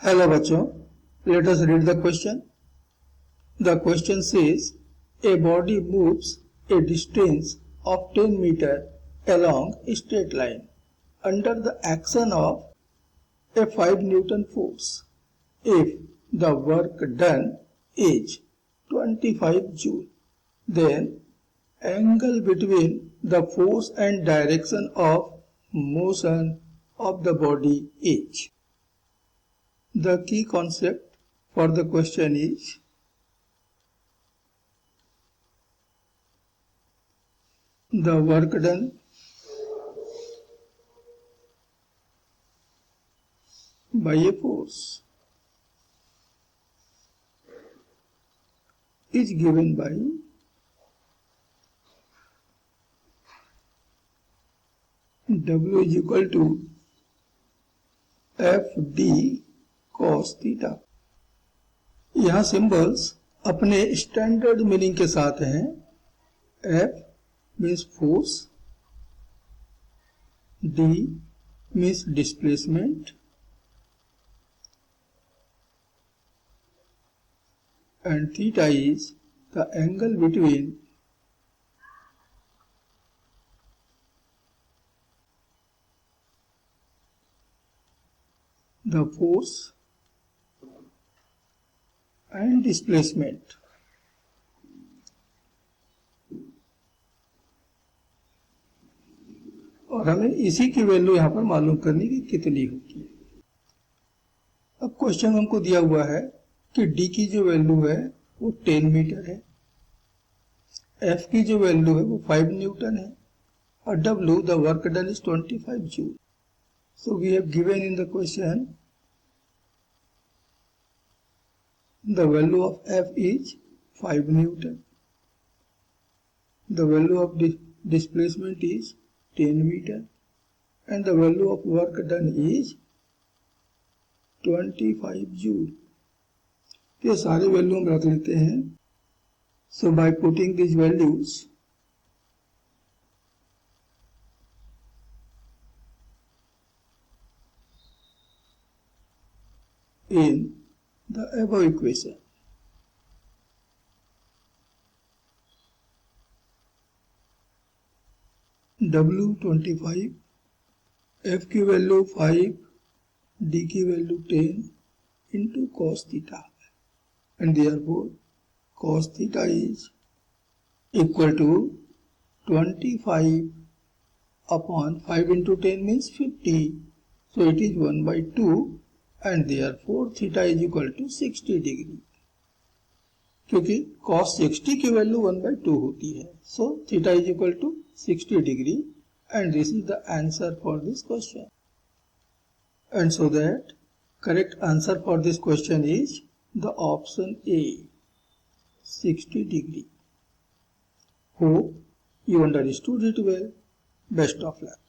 Hello बच्चों, let us read the question. The question says, a body moves a distance of 10 meter along a straight line under the action of a 5 Newton force. If the work done is 25 Joule, then angle between the force and direction of motion of the body is. The key concept for the question is the work done by a force is given by W is equal to FD cos theta. यहाँ symbols अपने standard meaning के साथ हैं। F means force, D means displacement, and theta is the angle between the force and displacement. और हमें इसी की value यहाँ पर मालूम करनी कि कितनी होगी। अब क्वेश्चन हमको दिया हुआ है कि D की जो वैल्यू है वो 10 मीटर है, F की जो वैल्यू है वो 5 न्यूटन है और W the work done is 25 Joule. So we have given in the question the value of F is 5 Newton. The value of displacement is 10 meter and the value of work done is 25 Joule. ये सारे value हम रख लेते हैं. So by putting these values in the above equation, W 25, F की value 5, D की value 10 into cos theta, and therefore cos theta is equal to 25 upon 5 into 10 means 50, so it is 1 by 2 and therefore theta is equal to 60 degree. क्योंकि cos 60 की value 1 by 2 होती है, so theta is equal to 60 degree and this is the answer for this question. And so that correct answer for this question is the option A, 60 degree. Hope you understood it well. Best of luck.